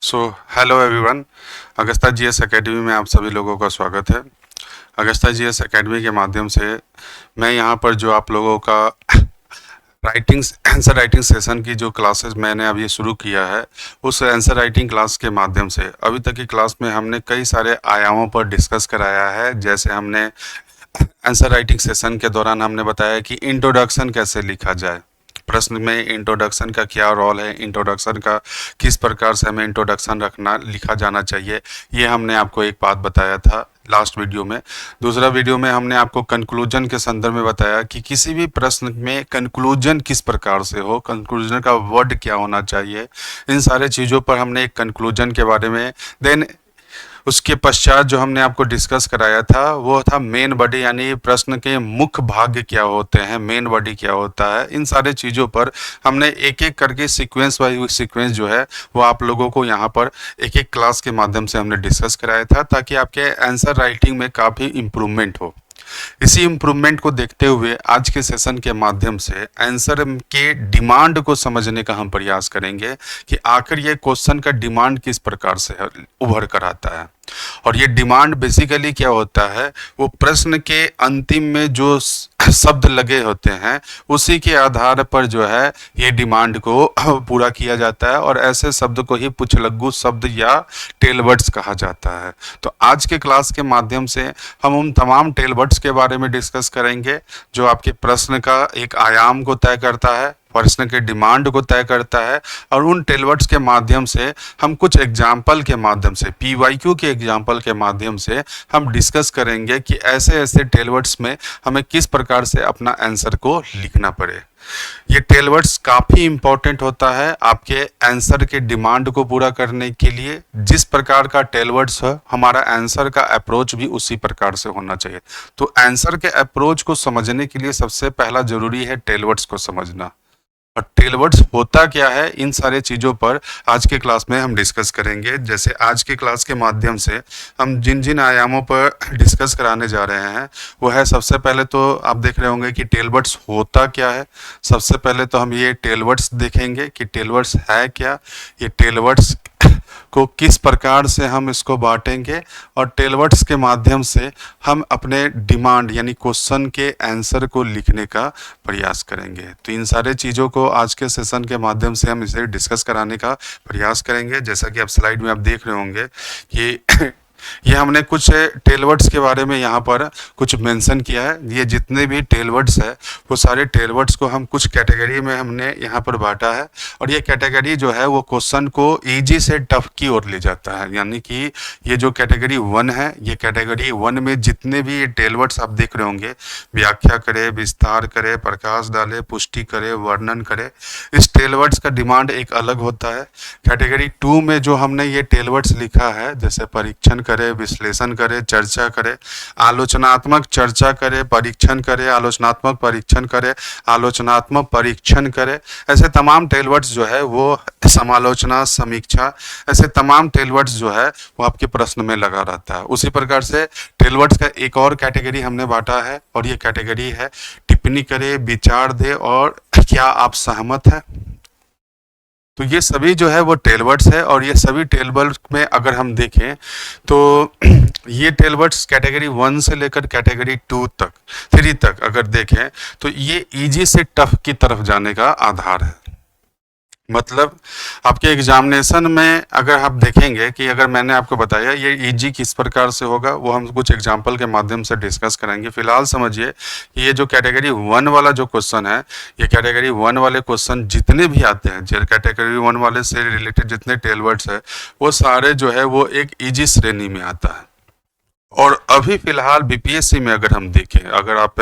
सो hello everyone, अगस्ता GS academy में आप सभी लोगों का स्वागत है। अगस्ता जीएस एकेडमी के माध्यम से मैं यहाँ पर जो आप लोगों का आंसर राइटिंग सेशन की जो क्लासेस मैंने अभी शुरू किया है, उस आंसर राइटिंग क्लास के माध्यम से अभी तक की क्लास में हमने कई सारे आयामों पर डिस्कस कराया है। जैसे हमने आंसर राइटिंग सेशन के दौरान हमने बताया कि इंट्रोडक्शन कैसे लिखा जाए, प्रश्न में इंट्रोडक्शन का क्या रोल है, इंट्रोडक्शन का किस प्रकार से हमें इंट्रोडक्शन लिखा जाना चाहिए, ये हमने आपको एक बात बताया था लास्ट वीडियो में। दूसरा वीडियो में हमने आपको कंक्लूजन के संदर्भ में बताया कि किसी भी प्रश्न में कंक्लूजन किस प्रकार से हो, कंक्लूजन का वर्ड क्या होना चाहिए, इन सारे चीज़ों पर हमने एक कंक्लूजन के बारे में। देन उसके पश्चात जो हमने आपको डिस्कस कराया था वो था मेन बॉडी, यानी प्रश्न के मुख्य भाग क्या होते हैं, मेन बॉडी क्या होता है। इन सारे चीज़ों पर हमने एक एक करके सीक्वेंस बाय सीक्वेंस जो है वो आप लोगों को यहाँ पर एक एक क्लास के माध्यम से हमने डिस्कस कराया था, ताकि आपके आंसर राइटिंग में काफ़ी इम्प्रूवमेंट हो। इसी इम्प्रूवमेंट को देखते हुए आज के सेशन के माध्यम से आंसर के डिमांड को समझने का हम प्रयास करेंगे कि आखिर ये क्वेश्चन का डिमांड किस प्रकार से उभर कर आता है। और ये डिमांड बेसिकली क्या होता है, वो प्रश्न के अंतिम में जो शब्द लगे होते हैं उसी के आधार पर जो है ये डिमांड को पूरा किया जाता है, और ऐसे शब्द को ही पुछलग्गू शब्द या टेलवर्ड्स कहा जाता है। तो आज के क्लास के माध्यम से हम उन तमाम टेलवर्ड्स के बारे में डिस्कस करेंगे जो आपके प्रश्न का एक आयाम को तय करता है, प्रश्न के डिमांड को तय करता है। और उन टेलवर्ड्स के माध्यम से हम कुछ एग्जाम्पल के माध्यम से, पीवाईक्यू के एग्जाम्पल के माध्यम से हम डिस्कस करेंगे कि ऐसे ऐसे टेलवर्ड्स में हमें किस प्रकार से अपना आंसर को लिखना पड़े। ये टेलवर्ड्स काफ़ी इंपॉर्टेंट होता है आपके आंसर के डिमांड को पूरा करने के लिए। जिस प्रकार का टेलवर्ड्स है, हमारा आंसर का अप्रोच भी उसी प्रकार से होना चाहिए। तो आंसर के अप्रोच को समझने के लिए सबसे पहला जरूरी है टेलवर्ड्स को समझना। और टेलवर्ड्स होता क्या है, इन सारे चीज़ों पर आज के क्लास में हम डिस्कस करेंगे। जैसे आज के क्लास के माध्यम से हम जिन जिन आयामों पर डिस्कस कराने जा रहे हैं वो है, सबसे पहले तो आप देख रहे होंगे कि टेलवर्ड्स होता क्या है। सबसे पहले तो हम ये टेलवर्ड्स देखेंगे कि टेलवर्ड्स है क्या, ये टेलवर्ड्स को किस प्रकार से हम इसको बांटेंगे, और टेलवर्ड्स के माध्यम से हम अपने डिमांड यानी क्वेश्चन के आंसर को लिखने का प्रयास करेंगे। तो इन सारे चीज़ों को आज के सेशन के माध्यम से हम इसे डिस्कस कराने का प्रयास करेंगे। जैसा कि आप स्लाइड में आप देख रहे होंगे कि ये हमने कुछ टेलवर्ड्स के बारे में यहाँ पर कुछ मेंशन किया है। ये जितने भी टेलवर्ड्स है वो सारे टेलवर्ड्स को हम कुछ कैटेगरी में हमने यहाँ पर बांटा है, और ये कैटेगरी जो है वो क्वेश्चन को इजी से टफ की ओर ले जाता है। यानी कि ये जो कैटेगरी 1 है, ये कैटेगरी 1 में जितने भी ये टेलवर्ड्स आप देख रहे होंगे, व्याख्या करे, विस्तार करे, प्रकाश डाले, पुष्टि करे, वर्णन करे, इस टेलवर्ड्स का डिमांड एक अलग होता है। कैटेगरी 2 में जो हमने ये टेलवर्ड्स लिखा है, जैसे परीक्षण करे, विश्लेषण करे, चर्चा करे, आलोचनात्मक चर्चा करे, परीक्षण करे, आलोचनात्मक परीक्षण करे, आलोचनात्मक परीक्षण करे, ऐसे तमाम टेलवर्ड्स जो है वो समालोचना, समीक्षा, ऐसे तमाम टेलवर्ड्स जो है वो आपके प्रश्न में लगा रहता है। उसी प्रकार से टेलवर्ड्स का एक और कैटेगरी हमने बांटा है, और ये कैटेगरी है टिप्पणी करे, विचार दे, और क्या आप सहमत हैं। तो ये सभी जो है वो टेलवर्ड्स है, और ये सभी टेलवर्ड्स में अगर हम देखें तो ये टेलवर्ड्स कैटेगरी 1 से लेकर कैटेगरी 2 तक, 3 तक अगर देखें तो ये इजी से टफ की तरफ जाने का आधार है। मतलब आपके एग्जामिनेशन में अगर आप देखेंगे कि अगर मैंने आपको बताया ये इजी किस प्रकार से होगा, वो हम कुछ एग्जाम्पल के माध्यम से डिस्कस करेंगे। फिलहाल समझिए कि ये जो कैटेगरी 1 वाला जो क्वेश्चन है, ये कैटेगरी 1 वाले क्वेश्चन जितने भी आते हैं, जो कैटेगरी 1 वाले से रिलेटेड जितने टेलवर्ड्स है, वो सारे जो है वो एक ईजी श्रेणी में आता है। और अभी फिलहाल बीपीएससी में अगर हम देखें, अगर आप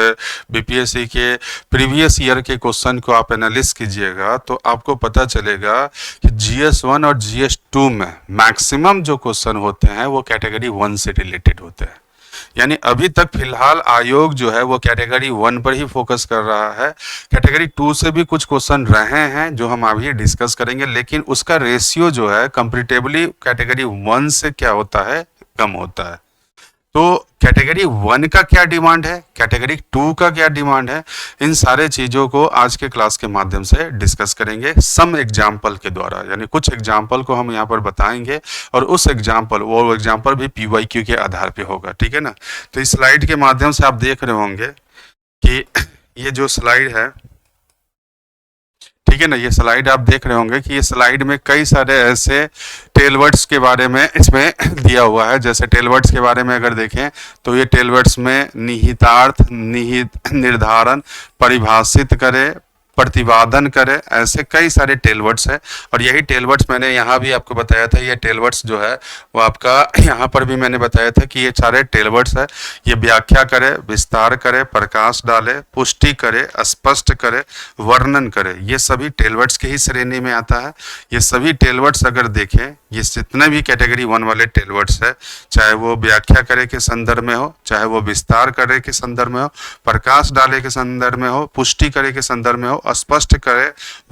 बीपीएससी के प्रीवियस ईयर के क्वेश्चन को आप एनालिस कीजिएगा तो आपको पता चलेगा कि GS1 और GS2 में मैक्सिमम जो क्वेश्चन होते हैं वो कैटेगरी 1 से रिलेटेड होते हैं। यानी अभी तक फिलहाल आयोग जो है वो कैटेगरी 1 पर ही फोकस कर रहा है। कैटेगरी 2 से भी कुछ क्वेश्चन रहे हैं जो हम अभी डिस्कस करेंगे, लेकिन उसका रेशियो जो है कंपैरेटिवली कैटेगरी 1 से क्या होता है, कम होता है। तो कैटेगरी 1 का क्या डिमांड है, कैटेगरी 2 का क्या डिमांड है, इन सारे चीज़ों को आज के क्लास के माध्यम से डिस्कस करेंगे सम एग्जाम्पल के द्वारा। यानी कुछ एग्जाम्पल को हम यहाँ पर बताएंगे और उस एग्जाम्पल, वो एग्जाम्पल भी PYQ के आधार पे होगा, ठीक है ना। तो इस स्लाइड के माध्यम से आप देख रहे होंगे कि ये जो स्लाइड है, ठीक है ना, ये स्लाइड आप देख रहे होंगे कि ये स्लाइड में कई सारे ऐसे टेलवर्ड्स के बारे में इसमें दिया हुआ है। जैसे टेलवर्ड्स के बारे में अगर देखें तो ये टेलवर्ड्स में निहितार्थ, निहित, निर्धारण, परिभाषित करे, प्रतिपादन करे, ऐसे कई सारे टेलवर्ड्स है। और यही टेलवर्ड्स मैंने यहाँ भी आपको बताया था, ये टेलवर्ड्स जो है वो आपका यहाँ पर भी मैंने बताया था कि ये सारे टेलवर्ड्स है। ये व्याख्या करे, विस्तार करे, प्रकाश डाले, पुष्टि करे, स्पष्ट करे, वर्णन करे, ये सभी टेलवर्ड्स की ही श्रेणी में आता है। ये सभी टेलवर्ड्स अगर देखें, ये जितने भी कैटेगरी 1 वाले टेलवर्ड्स है, चाहे वो व्याख्या करे के संदर्भ में हो, चाहे वो विस्तार करे के संदर्भ में हो, प्रकाश डाले के संदर्भ में हो, पुष्टि करे के संदर्भ में हो, स्पष्ट करे,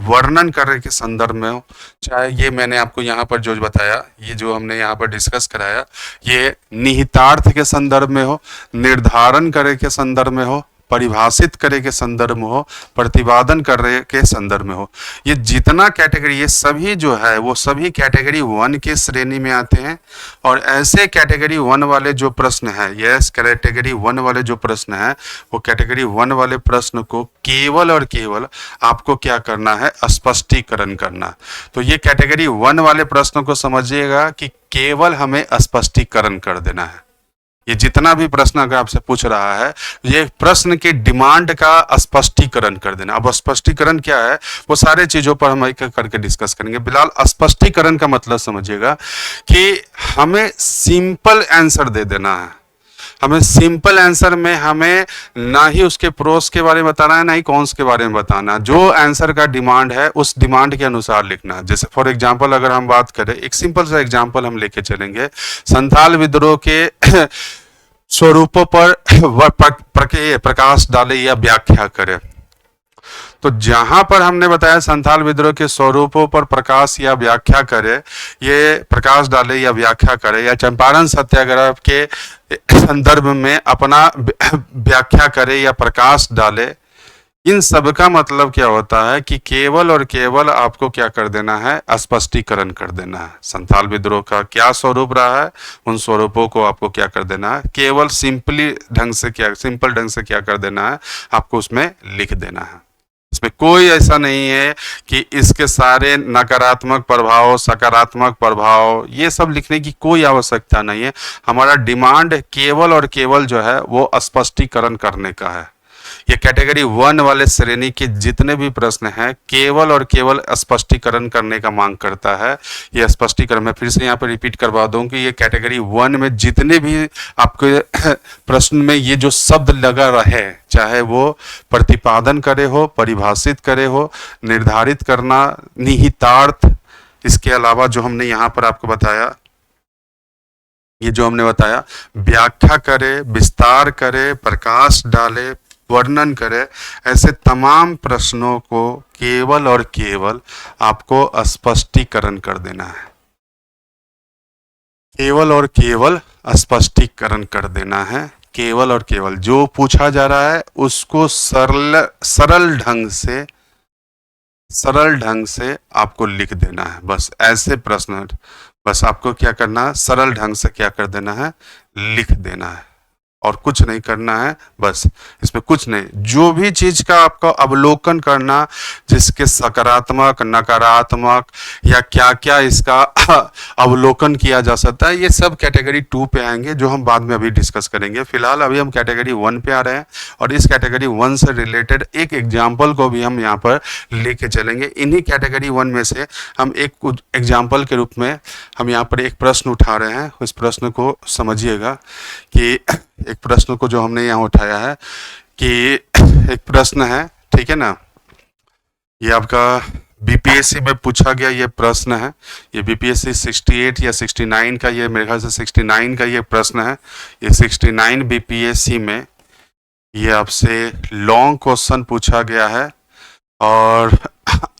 वर्णन करे के संदर्भ में हो, चाहे ये मैंने आपको यहाँ पर जो बताया, ये जो हमने यहाँ पर डिस्कस कराया, ये निहितार्थ के संदर्भ में हो, निर्धारण करे के संदर्भ में हो, परिभाषित करे के संदर्भ में हो, प्रतिपादन करे के संदर्भ में हो, ये जितना कैटेगरी, ये सभी जो है वो सभी कैटेगरी 1 के श्रेणी में आते हैं। और ऐसे कैटेगरी 1 वाले जो प्रश्न है, यस, कैटेगरी 1 वाले जो प्रश्न है, वो कैटेगरी 1 वाले प्रश्न को केवल और केवल आपको क्या करना है, स्पष्टीकरण करना। तो ये कैटेगरी 1 वाले प्रश्न को समझिएगा कि केवल हमें स्पष्टीकरण कर देना है। ये जितना भी प्रश्न अगर आपसे पूछ रहा है, ये प्रश्न के डिमांड का स्पष्टीकरण कर देना। अब स्पष्टीकरण क्या है, वो सारे चीजों पर हम एक एक करके डिस्कस करेंगे। फिलहाल स्पष्टीकरण का मतलब समझिएगा कि हमें सिंपल आंसर दे देना है। हमें सिंपल आंसर में हमें ना ही उसके प्रोस के बारे में बताना है, ना ही कॉन्स के बारे में बताना। जो आंसर का डिमांड है उस डिमांड के अनुसार लिखना है। जैसे फॉर एग्जांपल अगर हम बात करें, एक सिंपल सा एग्जांपल हम लेके चलेंगे, संथाल विद्रोह के स्वरूपों पर प्रकाश डाले या व्याख्या करे। तो जहां पर हमने बताया संथाल विद्रोह के स्वरूपों पर प्रकाश या व्याख्या करे, ये प्रकाश डाले या व्याख्या करे, या चंपारण सत्याग्रह के संदर्भ में अपना व्याख्या करे या प्रकाश डाले, इन सब का मतलब क्या होता है कि केवल और केवल आपको क्या कर देना है, स्पष्टीकरण कर देना है। संथाल विद्रोह का क्या स्वरूप रहा है, उन स्वरूपों को आपको क्या कर देना है, केवल सिंपल ढंग से क्या कर देना है, आपको उसमें लिख देना है। इसमें कोई ऐसा नहीं है कि इसके सारे नकारात्मक प्रभाव, सकारात्मक प्रभाव, ये सब लिखने की कोई आवश्यकता नहीं है। हमारा डिमांड केवल और केवल जो है वो स्पष्टीकरण करने का है। ये कैटेगरी 1 वाले श्रेणी के जितने भी प्रश्न हैं, केवल और केवल स्पष्टीकरण करने का मांग करता है। ये स्पष्टीकरण मैं फिर से यहाँ पर रिपीट करवा दूं कि ये कैटेगरी 1 में जितने भी आपके प्रश्न में ये जो शब्द लगा रहे, चाहे वो प्रतिपादन करे हो, परिभाषित करे हो, निर्धारित करना, निहितार्थ, इसके अलावा जो हमने यहाँ पर आपको बताया, ये जो हमने बताया, व्याख्या करे, विस्तार करे, प्रकाश डाले, वर्णन करे, ऐसे तमाम प्रश्नों को केवल और केवल आपको स्पष्टीकरण कर देना है। केवल और केवल स्पष्टीकरण कर देना है। केवल और केवल जो पूछा जा रहा है उसको सरल ढंग से आपको लिख देना है। बस ऐसे प्रश्न, बस आपको क्या करना है, सरल ढंग से क्या कर देना है, लिख देना है, और कुछ नहीं करना है। बस इसमें कुछ नहीं, जो भी चीज का आपको अवलोकन करना, जिसके सकारात्मक, नकारात्मक या क्या क्या इसका अवलोकन किया जा सकता है, ये सब कैटेगरी 2 पे आएंगे, जो हम बाद में अभी डिस्कस करेंगे। फिलहाल अभी हम कैटेगरी 1 पे आ रहे हैं, और इस कैटेगरी 1 से रिलेटेड एक एग्जाम्पल को भी हम यहाँ पर लेके चलेंगे। इन्हीं कैटेगरी 1 में से हम एक एग्जाम्पल के रूप में हम यहाँ पर एक प्रश्न उठा रहे हैं। उस प्रश्न को समझिएगा कि एक प्रश्न को जो हमने यहाँ उठाया है कि एक प्रश्न है, ठीक है ना, ये आपका बीपीएससी में पूछा गया ये प्रश्न है। ये बीपीएससी 68 या 69 का, ये मेरे ख्याल से 69 का ये प्रश्न है। ये 69 बीपीएससी में ये आपसे लॉन्ग क्वेश्चन पूछा गया है, और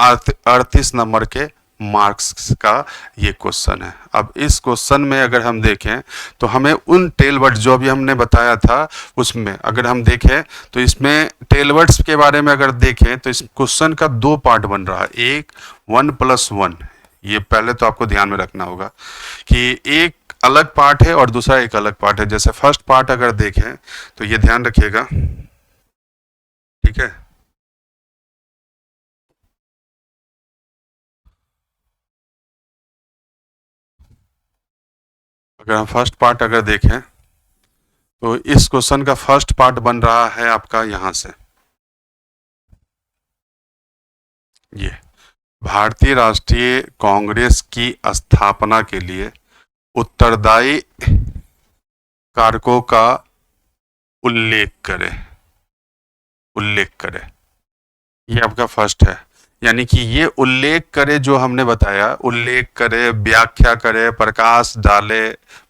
38 नंबर के मार्क्स का ये क्वेश्चन है। अब इस क्वेश्चन में अगर हम देखें तो हमें उन टेल वर्ड्स जो अभी हमने बताया था उसमें अगर हम देखें तो इसमें टेल वर्ड्स के बारे में अगर देखें तो इस क्वेश्चन का दो पार्ट बन रहा है, एक 1+1, ये पहले तो आपको ध्यान में रखना होगा कि एक अलग पार्ट है और दूसरा एक अलग पार्ट है। जैसे फर्स्ट पार्ट अगर देखें तो ये ध्यान रखिएगा, ठीक है। अगर हम फर्स्ट पार्ट अगर देखें तो इस क्वेश्चन का फर्स्ट पार्ट बन रहा है आपका यहां से, ये भारतीय राष्ट्रीय कांग्रेस की स्थापना के लिए उत्तरदायी कारकों का उल्लेख करें, उल्लेख करें, ये आपका फर्स्ट है। यानी कि ये उल्लेख करे जो हमने बताया, उल्लेख करे, व्याख्या करे, प्रकाश डाले,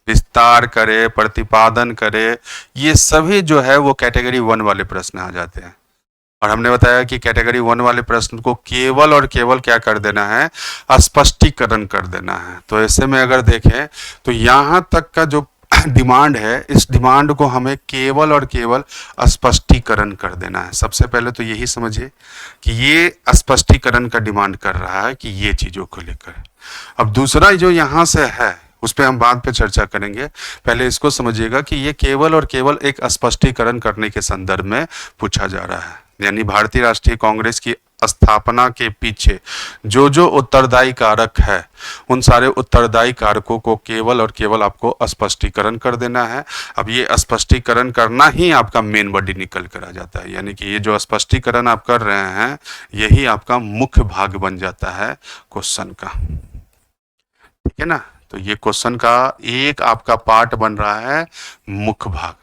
विस्तार करे, प्रतिपादन करे, ये सभी जो है वो कैटेगरी 1 वाले प्रश्न आ जाते हैं। और हमने बताया कि कैटेगरी 1 वाले प्रश्न को केवल और केवल क्या कर देना है, स्पष्टीकरण कर देना है। तो ऐसे में अगर देखें तो यहां तक का जो डिमांड है, इस डिमांड को हमें केवल और केवल स्पष्टीकरण कर देना है। सबसे पहले तो यही समझिए कि ये स्पष्टीकरण का डिमांड कर रहा है कि ये चीजों को लेकर। अब दूसरा जो यहां से है उस पर हम बाद पे चर्चा करेंगे, पहले इसको समझिएगा कि ये केवल और केवल एक स्पष्टीकरण करने के संदर्भ में पूछा जा रहा है। यानी भारतीय राष्ट्रीय कांग्रेस की स्थापना के पीछे जो जो उत्तरदायी कारक है उन सारे उत्तरदायी कारकों को केवल और केवल आपको स्पष्टीकरण कर देना है। अब ये स्पष्टीकरण करना ही आपका मेन बॉडी निकल कर आ जाता है। यानी कि ये जो स्पष्टीकरण आप कर रहे हैं यही आपका मुख्य भाग बन जाता है क्वेश्चन का, ठीक है ना। तो ये क्वेश्चन का एक आपका पार्ट बन रहा है मुख्य भाग।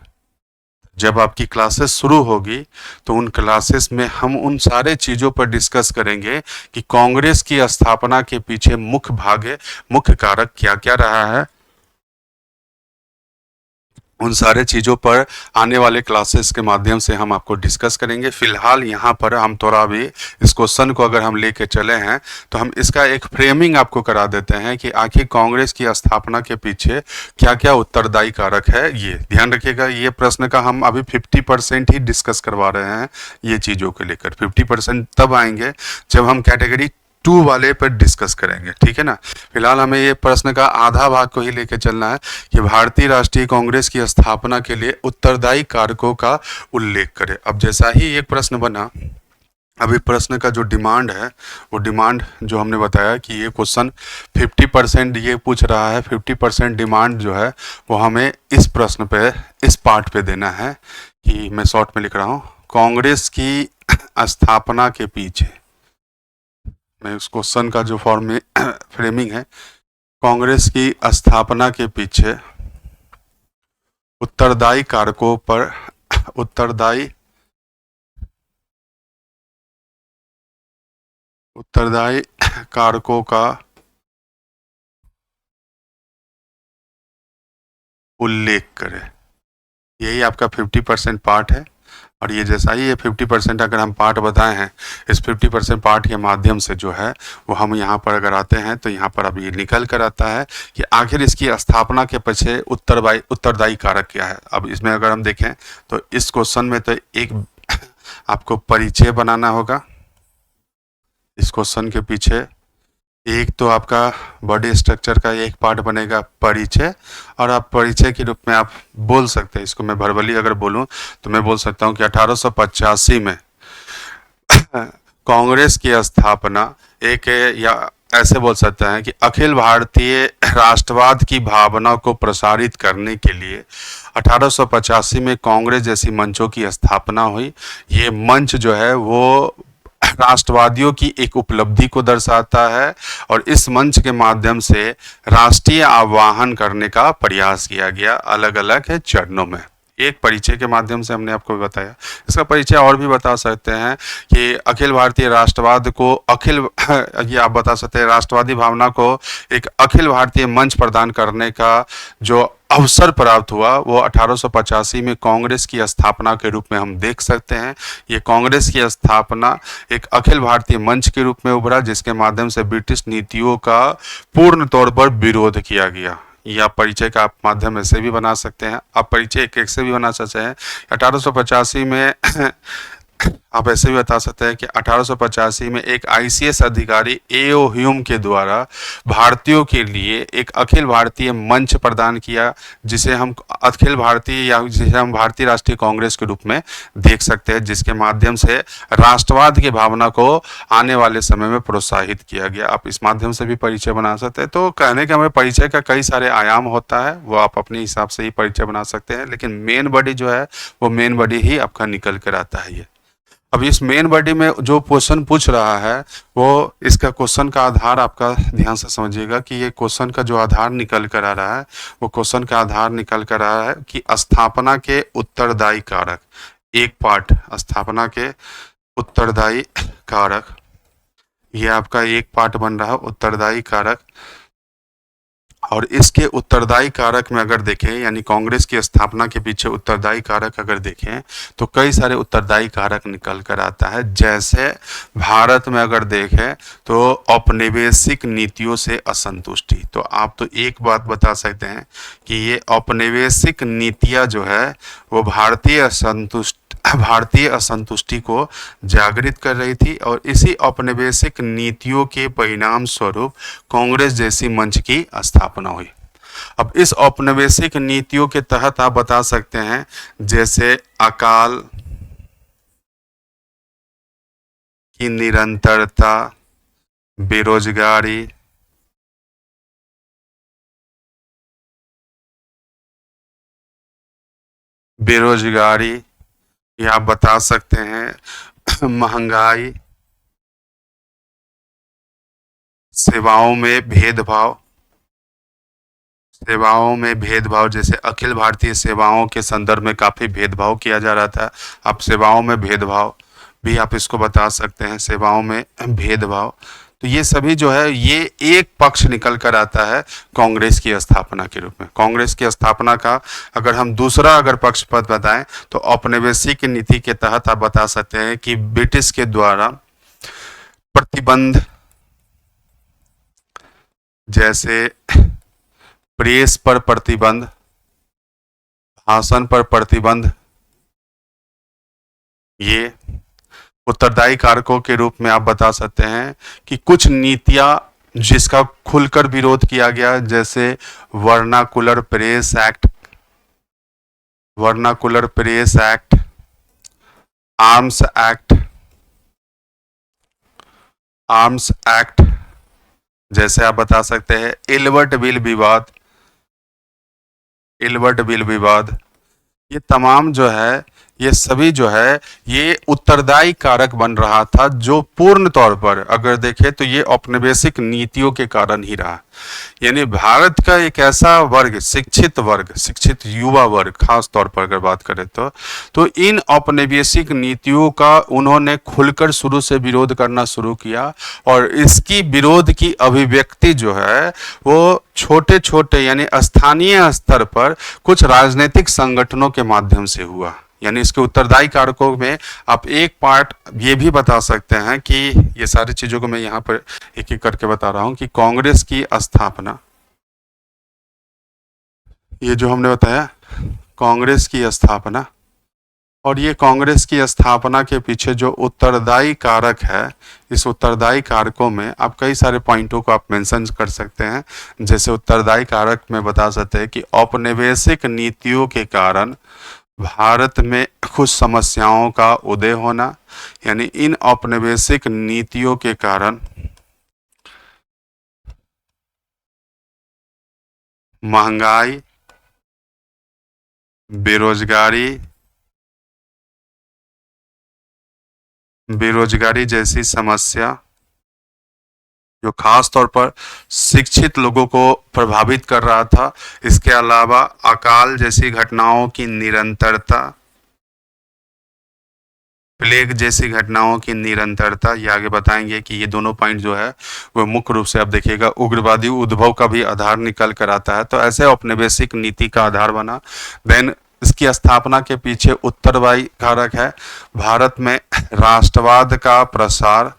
जब आपकी क्लासेस शुरू होगी तो उन क्लासेस में हम उन सारे चीज़ों पर डिस्कस करेंगे कि कांग्रेस की स्थापना के पीछे मुख्य भाग, मुख्य कारक क्या क्या रहा है। उन सारे चीज़ों पर आने वाले क्लासेस के माध्यम से हम आपको डिस्कस करेंगे। फिलहाल यहाँ पर हम थोड़ा भी इस क्वेश्चन को अगर हम लेके चले हैं तो हम इसका एक फ्रेमिंग आपको करा देते हैं कि आखिर कांग्रेस की स्थापना के पीछे क्या क्या उत्तरदायी कारक है। ये ध्यान रखिएगा, ये प्रश्न का हम अभी 50% ही डिस्कस करवा रहे हैं। ये चीज़ों को लेकर 50% तब आएंगे जब हम कैटेगरी 2 वाले पर डिस्कस करेंगे, ठीक है ना। फिलहाल हमें ये प्रश्न का आधा भाग को ही लेकर चलना है कि भारतीय राष्ट्रीय कांग्रेस की स्थापना के लिए उत्तरदायी कारकों का उल्लेख करें। अब जैसा ही एक प्रश्न बना, अभी प्रश्न का जो डिमांड है वो डिमांड जो हमने बताया कि ये क्वेश्चन 50% ये पूछ रहा है, 50% डिमांड जो है वो हमें इस प्रश्न पे, इस पार्ट पे देना है कि मैं शॉर्ट में लिख रहा हूँ, कांग्रेस की स्थापना के पीछे, मैं उस क्वेश्चन का जो फॉर्म में फ्रेमिंग है, कांग्रेस की स्थापना के पीछे उत्तरदायी कारकों पर उत्तरदायी कारकों का उल्लेख करें। यही आपका 50% पार्ट है। और ये जैसा ही ये 50% अगर हम पार्ट बताए हैं, इस 50% पार्ट के माध्यम से जो है वो हम यहाँ पर अगर आते हैं तो यहाँ पर अब ये निकल कर आता है कि आखिर इसकी स्थापना के पीछे उत्तरदायी कारक क्या है। अब इसमें अगर हम देखें तो इस क्वेश्चन में तो एक आपको परिचय बनाना होगा। इस क्वेश्चन के पीछे एक तो आपका बॉडी स्ट्रक्चर का एक पार्ट बनेगा परिचय, और आप परिचय के रूप में आप बोल सकते हैं, इसको मैं वर्बली अगर बोलूं तो मैं बोल सकता हूं कि 1885 में कांग्रेस की स्थापना एक, या ऐसे बोल सकते हैं कि अखिल भारतीय राष्ट्रवाद की भावना को प्रसारित करने के लिए 1885 में कांग्रेस जैसी मंचों की स्थापना हुई। ये मंच जो है वो राष्ट्रवादियों की एक उपलब्धि को दर्शाता है और इस मंच के माध्यम से राष्ट्रीय आह्वान करने का प्रयास किया गया अलग अलग चरणों में। एक परिचय के माध्यम से हमने आपको बताया। इसका परिचय और भी बता सकते हैं कि अखिल भारतीय राष्ट्रवाद को ये आप बता सकते हैं, राष्ट्रवादी भावना को एक अखिल भारतीय मंच प्रदान करने का जो अवसर प्राप्त हुआ वो 1885 में कांग्रेस की स्थापना के रूप में हम देख सकते हैं। ये कांग्रेस की स्थापना एक अखिल भारतीय मंच के रूप में उभरा, जिसके माध्यम से ब्रिटिश नीतियों का पूर्ण तौर पर विरोध किया गया। या परिचय का आप माध्यम ऐसे भी बना सकते हैं, आप परिचय एक से भी बना सकते हैं। 1885 में आप ऐसे भी बता सकते हैं कि 1885 में एक आईसीएस अधिकारी एओ ह्यूम के द्वारा भारतीयों के लिए एक अखिल भारतीय मंच प्रदान किया, जिसे हम अखिल भारतीय या जिसे हम भारतीय राष्ट्रीय कांग्रेस के रूप में देख सकते हैं, जिसके माध्यम से राष्ट्रवाद की भावना को आने वाले समय में प्रोत्साहित किया गया। आप इस माध्यम से भी परिचय बना सकते हैं। तो कहने का हमें परिचय का कई सारे आयाम होता है, वो आप अपने हिसाब से ही परिचय बना सकते हैं, लेकिन मेन बॉडी जो है वो मेन बॉडी ही आपका निकल कर आता है। ये अब इस मेन बॉडी में जो क्वेश्चन पूछ रहा है वो इसका क्वेश्चन का आधार आपका ध्यान से समझिएगा कि ये क्वेश्चन का जो आधार निकल कर आ रहा है वो क्वेश्चन का आधार निकल कर आ रहा है कि स्थापना के उत्तरदायी कारक। एक पार्ट स्थापना के उत्तरदायी कारक, ये आपका एक पार्ट बन रहा है उत्तरदायी कारक। और इसके उत्तरदायी कारक में अगर देखें, यानी कांग्रेस की स्थापना के पीछे उत्तरदायी कारक अगर देखें तो कई सारे उत्तरदायी कारक निकल कर आता है। जैसे भारत में अगर देखें तो औपनिवेशिक नीतियों से असंतुष्टि। तो आप तो एक बात बता सकते हैं कि ये औपनिवेशिक नीतियां जो है वो भारतीय असंतुष्टि को जागृत कर रही थी, और इसी औपनिवेशिक नीतियों के परिणाम स्वरूप कांग्रेस जैसी मंच की स्थापना हुई। अब इस औपनिवेशिक नीतियों के तहत आप बता सकते हैं जैसे अकाल की निरंतरता, बेरोजगारी, ये आप बता सकते हैं महंगाई, सेवाओं में भेदभाव, जैसे अखिल भारतीय सेवाओं के संदर्भ में काफ़ी भेदभाव किया जा रहा था। अब सेवाओं में भेदभाव भी आप इसको बता सकते हैं, सेवाओं में भेदभाव। तो ये सभी जो है ये एक पक्ष निकल कर आता है कांग्रेस की स्थापना के रूप में। कांग्रेस की स्थापना का अगर हम दूसरा अगर पक्ष पद बताएं तो औपनिवेशिक नीति के तहत आप बता सकते हैं कि ब्रिटिश के द्वारा प्रतिबंध, जैसे प्रेस पर प्रतिबंध, भाषण पर प्रतिबंध, ये उत्तरदायी कारकों के रूप में आप बता सकते हैं कि कुछ नीतियां जिसका खुलकर विरोध किया गया, जैसे vernacular press act, arms act, जैसे आप बता सकते हैं इल्बर्ट बिल विवाद। ये तमाम जो है ये सभी जो है ये उत्तरदायी कारक बन रहा था, जो पूर्ण तौर पर अगर देखें तो ये औपनिवेशिक नीतियों के कारण ही रहा। यानी भारत का एक ऐसा वर्ग, शिक्षित युवा वर्ग खास तौर पर अगर बात करें तो इन औपनिवेशिक नीतियों का उन्होंने खुलकर शुरू से विरोध करना शुरू किया, और इसकी विरोध की अभिव्यक्ति जो है वो छोटे छोटे यानी स्थानीय स्तर पर कुछ राजनीतिक संगठनों के माध्यम से हुआ। यानी इसके उत्तरदायी कारकों में आप एक पार्ट ये भी बता सकते हैं कि ये सारी चीज़ों को मैं यहाँ पर एक एक करके बता रहा हूँ कि कांग्रेस की स्थापना, ये जो हमने बताया कांग्रेस की स्थापना, और ये कांग्रेस की स्थापना के पीछे जो उत्तरदायी कारक है, इस उत्तरदायी कारकों में आप कई सारे पॉइंटों को आप मेंशन कर सकते हैं। जैसे उत्तरदायी कारक में बता सकते हैं कि औपनिवेशिक नीतियों के कारण भारत में कुछ समस्याओं का उदय होना, यानी इन औपनिवेशिक नीतियों के कारण महंगाई, बेरोजगारी जैसी समस्या जो खास तौर पर शिक्षित लोगों को प्रभावित कर रहा था। इसके अलावा अकाल जैसी घटनाओं की निरंतरता, प्लेग जैसी घटनाओं की निरंतरता, ये आगे बताएंगे कि ये दोनों पॉइंट जो है वो मुख्य रूप से आप देखिएगा उग्रवादी उद्भव का भी आधार निकल कर आता है। तो ऐसे औपनिवेशिक नीति का आधार बना। देन इसकी स्थापना के पीछे उत्तरदायी कारक है भारत में राष्ट्रवाद का प्रसार,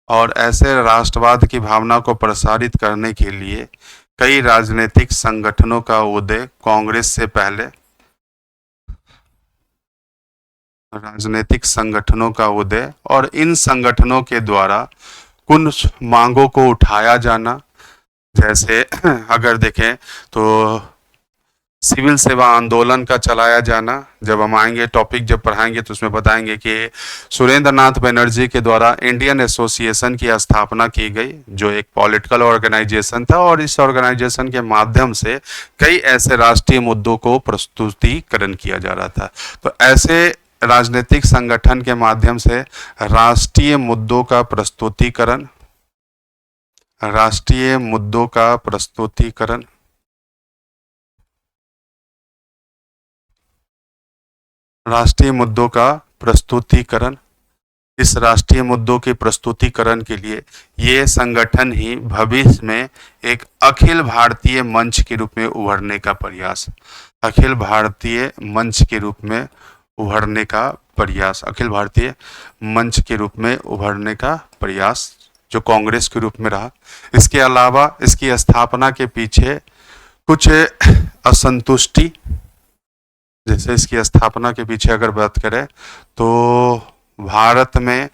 और ऐसे राष्ट्रवाद की भावना को प्रसारित करने के लिए कई राजनीतिक संगठनों का उदय कांग्रेस से पहले, राजनीतिक संगठनों का उदय और इन संगठनों के द्वारा कुछ मांगों को उठाया जाना। जैसे अगर देखें तो सिविल सेवा आंदोलन का चलाया जाना। जब हम आएंगे टॉपिक जब पढ़ाएंगे तो उसमें बताएंगे कि सुरेंद्र नाथ बनर्जी के द्वारा इंडियन एसोसिएशन की स्थापना की गई, जो एक पॉलिटिकल ऑर्गेनाइजेशन था, और इस ऑर्गेनाइजेशन के माध्यम से कई ऐसे राष्ट्रीय मुद्दों को प्रस्तुतिकरण किया जा रहा था। तो ऐसे राजनीतिक संगठन के माध्यम से राष्ट्रीय मुद्दों का प्रस्तुतिकरण, राष्ट्रीय मुद्दों का प्रस्तुतिकरण, राष्ट्रीय मुद्दों का प्रस्तुतिकरण, इस राष्ट्रीय मुद्दों के प्रस्तुतिकरण के लिए ये संगठन ही भविष्य में एक अखिल भारतीय मंच के रूप में उभरने का प्रयास, अखिल भारतीय मंच के रूप में उभरने का प्रयास, अखिल भारतीय मंच के रूप में उभरने का प्रयास जो कांग्रेस के रूप में रहा। इसके अलावा इसकी स्थापना के पीछे कुछ असंतुष्टि, जैसे इसकी स्थापना के पीछे अगर बात करें तो भारत में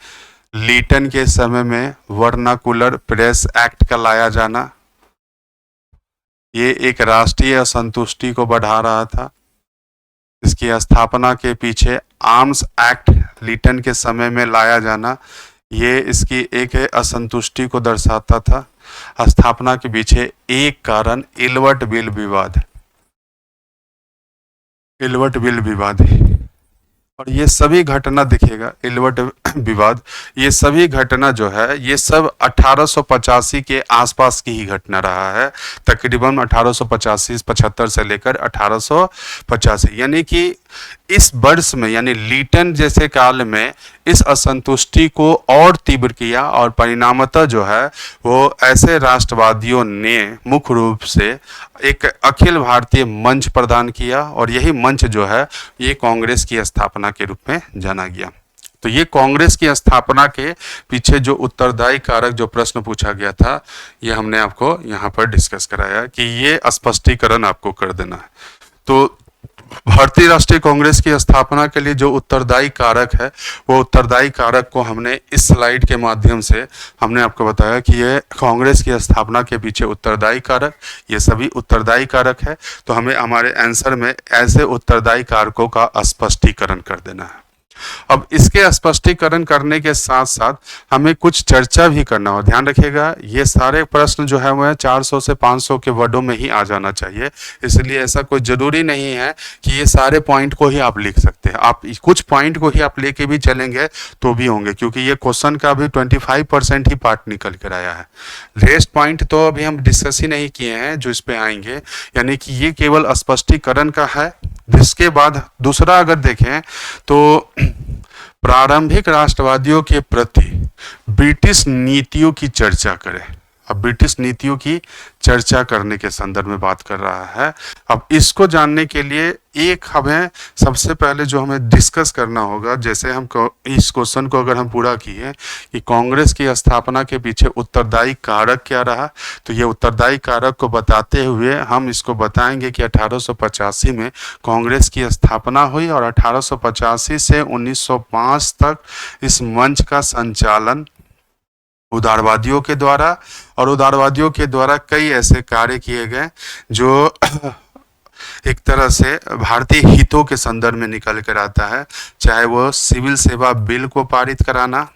लीटन के समय में वर्नाकुलर प्रेस एक्ट का लाया जाना, ये एक राष्ट्रीय असंतुष्टि को बढ़ा रहा था। इसकी स्थापना के पीछे आर्म्स एक्ट लीटन के समय में लाया जाना, ये इसकी एक असंतुष्टि को दर्शाता था। स्थापना के पीछे एक कारण इलवर्ट बिल विवाद, इलवर्ट बिल विवाद, और ये सभी घटना दिखेगा इलवर्ट विवाद, ये सभी घटना जो है ये सब 1885 के आसपास की ही घटना रहा है। तकरीबन 1885-75 से लेकर 1885, यानी कि इस वर्ष में, यानी लीटन जैसे काल में इस असंतुष्टि को और तीव्र किया, और परिणामतः जो है वो ऐसे राष्ट्रवादियों ने मुख्य रूप से एक अखिल भारतीय मंच प्रदान किया, और यही मंच जो है ये कांग्रेस की स्थापना के रूप में जाना गया। तो ये कांग्रेस की स्थापना के पीछे जो उत्तरदायी कारक जो प्रश्न पूछा गया था, ये हमने आपको यहाँ पर डिस्कस कराया कि ये स्पष्टीकरण आपको कर देना है। तो भारतीय राष्ट्रीय कांग्रेस की स्थापना के लिए जो उत्तरदायी कारक है, वो उत्तरदायी कारक को हमने इस स्लाइड के माध्यम से हमने आपको बताया कि ये कांग्रेस की स्थापना के पीछे उत्तरदायी कारक, ये सभी उत्तरदायी कारक है। तो हमें हमारे आंसर में ऐसे उत्तरदायी कारकों का स्पष्टीकरण कर देना है। अब इसके स्पष्टीकरण करने के साथ साथ हमें कुछ चर्चा भी करना हो। ध्यान रखिएगा ये सारे प्रश्न जो है वह 400 से 500 के वर्डों में ही आ जाना चाहिए, इसलिए ऐसा कोई जरूरी नहीं है कि ये सारे पॉइंट को ही आप लिख सकते हैं। आप कुछ पॉइंट को ही आप लेके भी चलेंगे तो भी होंगे, क्योंकि ये क्वेश्चन का भी 25% ही पार्ट निकल कर आया है। रेस्ट पॉइंट तो अभी हम डिस्कस ही नहीं किए हैं जो इस पे आएंगे, यानी कि ये केवल स्पष्टीकरण का है। जिसके बाद दूसरा अगर देखें तो प्रारंभिक राष्ट्रवादियों के प्रति ब्रिटिश नीतियों की चर्चा करें। अब ब्रिटिश नीतियों की चर्चा करने के संदर्भ में बात कर रहा है। अब इसको जानने के लिए एक हमें सबसे पहले जो हमें डिस्कस करना होगा, जैसे हम इस क्वेश्चन को अगर हम पूरा किए कि कांग्रेस की स्थापना के पीछे उत्तरदायी कारक क्या रहा, तो ये उत्तरदायी कारक को बताते हुए हम इसको बताएंगे कि 1885 में कांग्रेस की स्थापना हुई, और 1885 से 1905 तक इस मंच का संचालन उदारवादियों के द्वारा, और उदारवादियों के द्वारा कई ऐसे कार्य किए गए जो एक तरह से भारतीय हितों के संदर्भ में निकल कर आता है। चाहे वो सिविल सेवा बिल को पारित कराना,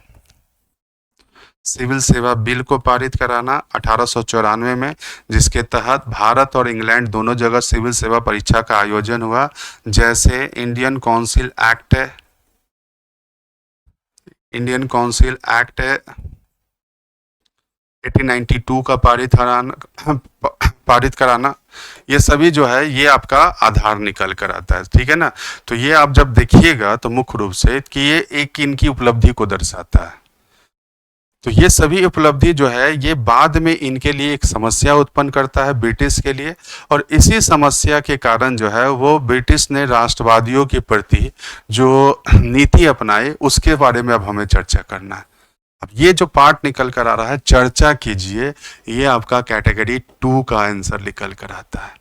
सिविल सेवा बिल को पारित कराना 1894 में, जिसके तहत भारत और इंग्लैंड दोनों जगह सिविल सेवा परीक्षा का आयोजन हुआ। जैसे इंडियन काउंसिल एक्ट है, इंडियन काउंसिल एक्ट है 1892 का पारित कराना, ये सभी जो है ये आपका आधार निकल कर आता है, ठीक है ना। तो ये आप जब देखिएगा तो मुख्य रूप से कि ये एक इनकी उपलब्धि को दर्शाता है। तो ये सभी उपलब्धि जो है ये बाद में इनके लिए एक समस्या उत्पन्न करता है ब्रिटिश के लिए, और इसी समस्या के कारण जो है वो ब्रिटिश ने राष्ट्रवादियों के प्रति जो नीति अपनाई उसके बारे में अब हमें चर्चा करना है। अब ये जो पार्ट निकल कर आ रहा है चर्चा कीजिए, ये आपका कैटेगरी 2 का आंसर निकल कर आता है।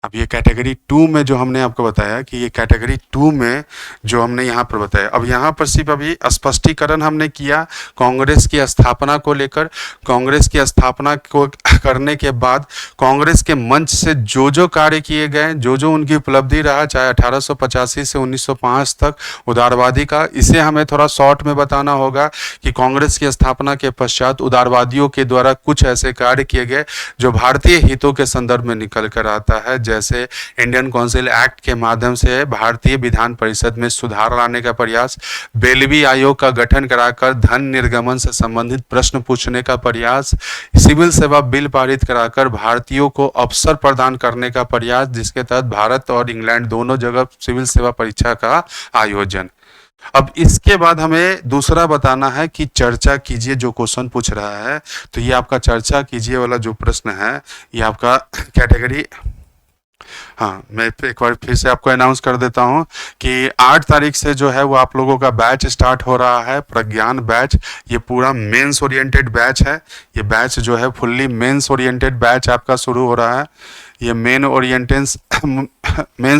अब ये कैटेगरी 2 में जो हमने आपको बताया कि ये कैटेगरी 2 में जो हमने यहाँ पर बताया, अब यहाँ पर सिर्फ अभी स्पष्टीकरण हमने किया कांग्रेस की स्थापना को लेकर। कांग्रेस की स्थापना को करने के बाद कांग्रेस के मंच से जो जो कार्य किए गए, जो जो उनकी उपलब्धि रहा, चाहे 1885 से 1905 तक उदारवादी का, इसे हमें थोड़ा शॉर्ट में बताना होगा कि कांग्रेस की स्थापना के पश्चात उदारवादियों के द्वारा कुछ ऐसे कार्य किए गए जो भारतीय हितों के संदर्भ में निकल कर आता है, जैसे इंडियन काउंसिल एक्ट के माध्यम से भारतीय विधान परिषद में सुधार लाने का प्रयास, बेलवी आयोग का गठन कराकर धन निर्गमन से संबंधित प्रश्न पूछने का प्रयास, सिविल सेवा बिल पारित कराकर भारतीयों को अवसर प्रदान करने का प्रयास, जिसके तहत भारत और इंग्लैंड दोनों जगह सिविल सेवा परीक्षा का आयोजन। अब इसके बाद हमें दूसरा बताना है कि चर्चा कीजिए जो क्वेश्चन पूछ रहा है। तो ये आपका चर्चा कीजिए वाला जो प्रश्न है ये आपका कैटेगरी, हाँ मैं एक बार फिर से आपको अनाउंस कर देता हूँ कि 8 तारीख से जो है वो आप लोगों का बैच स्टार्ट हो रहा है, प्रज्ञान बैच। ये पूरा मेंस ओरिएंटेड बैच है। ये बैच जो है फुल्ली मेंस ओरिएंटेड बैच आपका शुरू हो रहा है। ये मेंस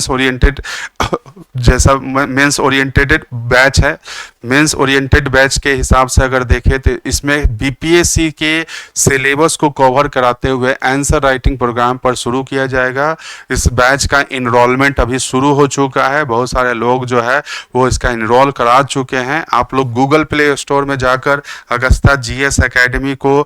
ओरिएंटेड जैसा मेंस ओरिएंटेड बैच है। मेंस ओरिएंटेड बैच के हिसाब से अगर देखें तो इसमें बीपीएससी के सिलेबस को कवर कराते हुए आंसर राइटिंग प्रोग्राम पर शुरू किया जाएगा। इस बैच का इनरोलमेंट अभी शुरू हो चुका है, बहुत सारे लोग जो है वो इसका इनरोल करा चुके हैं। आप लोग गूगल प्ले स्टोर में जाकर अगस्ता जीएस एकेडमी को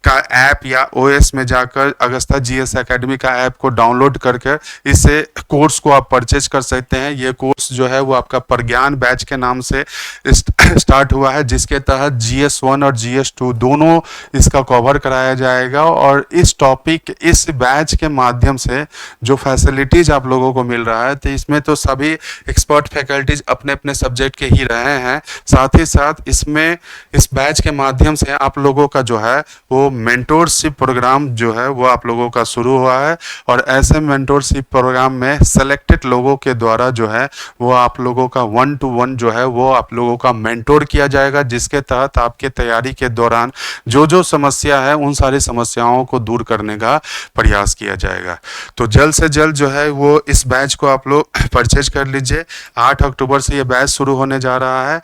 का ऐप या ओएस में जाकर अगस्ता जीएस एकेडमी का ऐप को डाउनलोड करके इसे कोर्स को आप परचेज कर सकते हैं। ये कोर्स जो है वो आपका प्रज्ञान बैच के नाम से स्टार्ट हुआ है, जिसके तहत जीएस 1 और जीएस 2 दोनों इसका कवर कराया जाएगा। और इस टॉपिक इस बैच के माध्यम से जो फैसिलिटीज आप लोगों को मिल रहा है, तो इसमें तो सभी एक्सपर्ट फैकल्टीज अपने अपने सब्जेक्ट के ही रहे हैं। साथ ही साथ इसमें इस बैच के माध्यम से आप लोगों का जो है वो मेंटोरशिप प्रोग्राम जो है वो आप लोगों का शुरू हुआ है। और ऐसे मेंटोरशिप प्रोग्राम में सेलेक्टेड लोगों के द्वारा जो है वो आप लोगों का 1-to-1 जो है वो आप लोगों का मेंटोर किया जाएगा, जिसके तहत आपके तैयारी के दौरान जो जो समस्या है उन सारी समस्याओं को दूर करने का प्रयास किया जाएगा। तो जल्द से जल्द जो है वो इस बैच को आप लोग परचेज कर लीजिए। 8 अक्टूबर से ये बैच शुरू होने जा रहा है।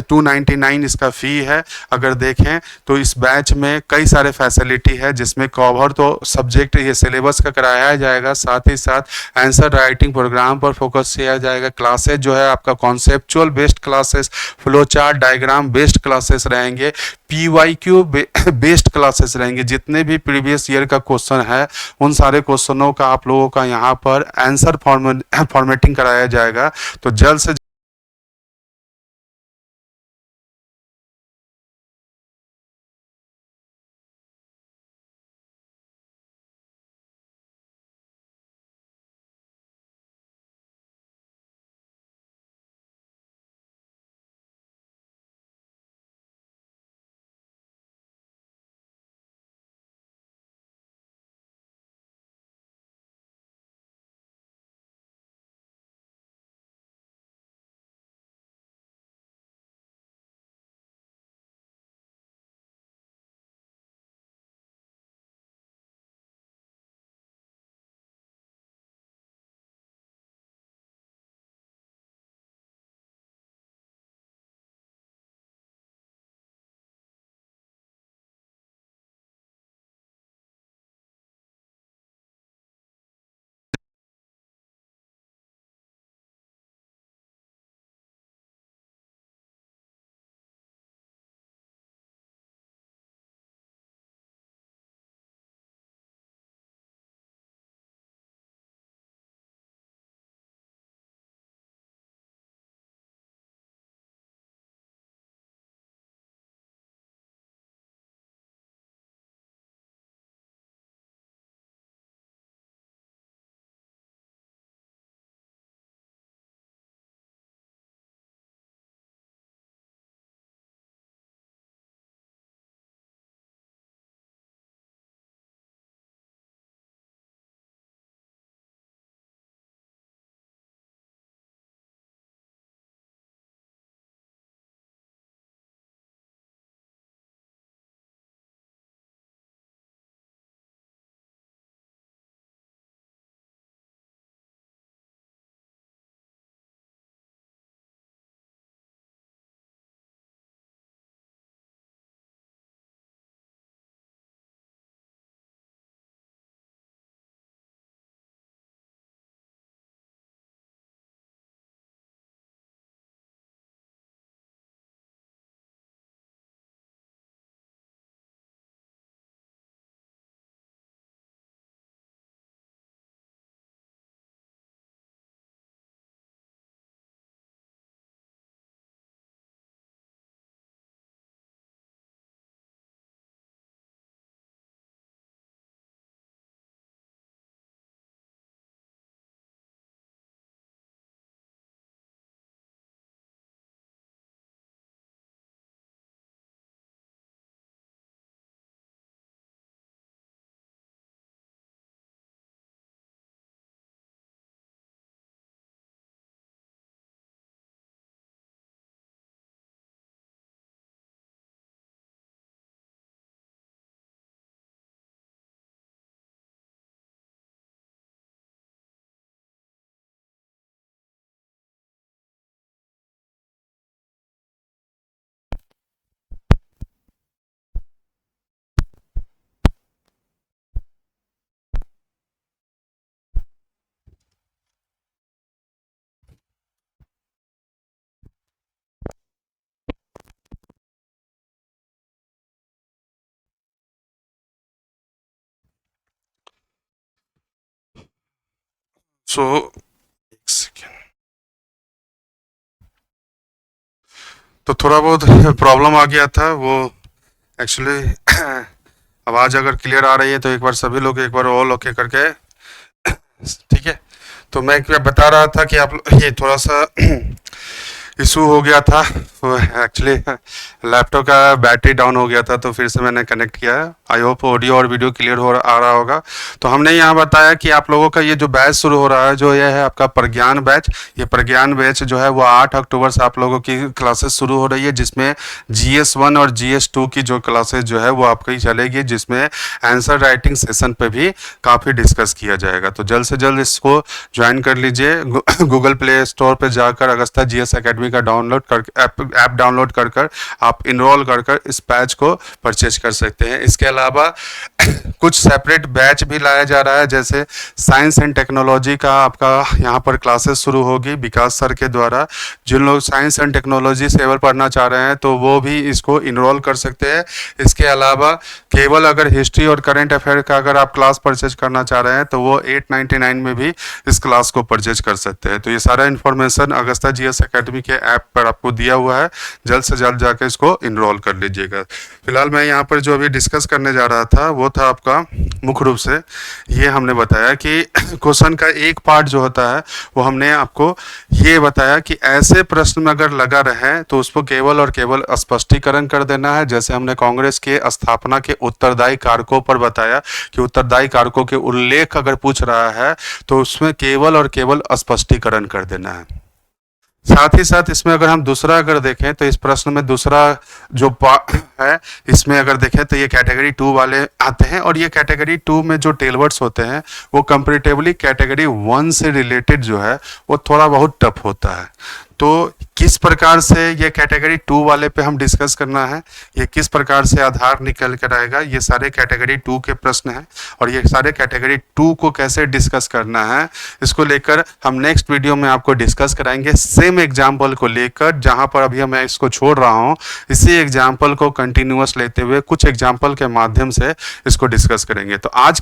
299 इसका फ़ी है। अगर देखें तो इस बैच में कई सारे फैसिलिटी है, जिसमें कवर तो सब्जेक्ट ये सिलेबस का कराया जाएगा, साथ ही साथ आंसर राइटिंग प्रोग्राम पर फोकस किया जाएगा। क्लासेज जो है आपका conceptual based classes, flow chart diagram based classes रहेंगे, पीवाईक्यू बेस्ड क्लासेस रहेंगे। जितने भी प्रीवियस ईयर का क्वेश्चन है उन सारे क्वेश्चनों का आप लोगों का यहाँ पर आंसर फॉर्मेटिंग कराया जाएगा। तो जल्द से सो एक सेकेंड, तो थोड़ा बहुत प्रॉब्लम आ गया था वो एक्चुअली। आवाज़ अगर क्लियर आ रही है तो एक बार सभी लोग एक बार ऑल ओके करके, ठीक है। तो मैं क्या बता रहा था कि आप ये थोड़ा सा इशू हो गया था, एक्चुअली लैपटॉप का बैटरी डाउन हो गया था, तो फिर से मैंने कनेक्ट किया है। आई होप ऑडियो और वीडियो क्लियर आ रहा होगा। तो हमने यहाँ बताया कि आप लोगों का ये जो बैच शुरू हो रहा है, जो ये है आपका प्रज्ञान बैच, ये प्रज्ञान बैच जो है वो 8 अक्टूबर से आप लोगों की क्लासेस शुरू हो रही है, जिसमें GS1 और GS2 की जो क्लासेस जो है वो आपकी चलेगी, जिसमें आंसर राइटिंग सेशन पे भी काफ़ी डिस्कस किया जाएगा। तो जल्द से जल्द इसको ज्वाइन कर लीजिए। गूगल प्ले स्टोर पे जाकर अगस्ता GS एकेडमी का डाउनलोड कर ऐप डाउनलोड कर आप इनरोल कर इस बैच को परचेज कर सकते हैं। इसके अलावा कुछ सेपरेट बैच भी लाया जा रहा है, जैसे साइंस एंड टेक्नोलॉजी का आपका यहाँ पर क्लासेस शुरू होगी विकास सर के द्वारा। जिन लोग साइंस एंड टेक्नोलॉजी सेवर पढ़ना चाह रहे हैं तो वो भी इसको इनरोल कर सकते हैं। इसके अलावा केवल अगर हिस्ट्री और करंट अफेयर का अगर आप क्लास परचेज करना चाह रहे हैं तो वो 899 में भी इस क्लास को परचेज कर सकते हैं। तो ये सारा इन्फॉर्मेशन अगस्ता GS एकेडमी के ऐप पर आपको दिया हुआ है, जल्द से जल्द जाकर इसको इनरोल कर लीजिएगा। फिलहाल मैं यहाँ पर जो अभी डिस्कस करने जा रहा था वो था आपका मुख्य रूप से ये हमने बताया कि क्वेश्चन का एक पार्ट जो होता है वो हमने आपको ये बताया कि ऐसे प्रश्न में अगर लगा रहे तो उसको केवल और केवल स्पष्टीकरण कर देना है। जैसे हमने कांग्रेस के स्थापना के उत्तरदायी कारकों पर बताया कि उत्तरदायी कारकों के उल्लेख अगर पूछ रहा है तो उसमें केवल और केवल स्पष्टीकरण कर देना है। साथ ही साथ इसमें अगर हम दूसरा अगर देखें तो इस प्रश्न में दूसरा जो है, इसमें अगर देखें तो ये कैटेगरी 2 वाले आते हैं, और ये कैटेगरी 2 में जो टेलवर्ड्स होते हैं वो कंपैरेटिवली कैटेगरी 1 से रिलेटेड जो है वो थोड़ा बहुत टफ होता है। तो किस प्रकार से ये कैटेगरी 2 वाले पे हम डिस्कस करना है, ये किस प्रकार से आधार निकल कर आएगा, ये सारे कैटेगरी 2 के प्रश्न हैं, और ये सारे कैटेगरी 2 को कैसे डिस्कस करना है इसको लेकर हम नेक्स्ट वीडियो में आपको डिस्कस कराएंगे। सेम एग्जाम्पल को लेकर, जहां पर अभी मैं इसको छोड़ रहा हूं, इसी एग्जाम्पल को कंटिन्यूअस लेते हुए कुछ एग्जाम्पल के माध्यम से इसको डिस्कस करेंगे। तो आज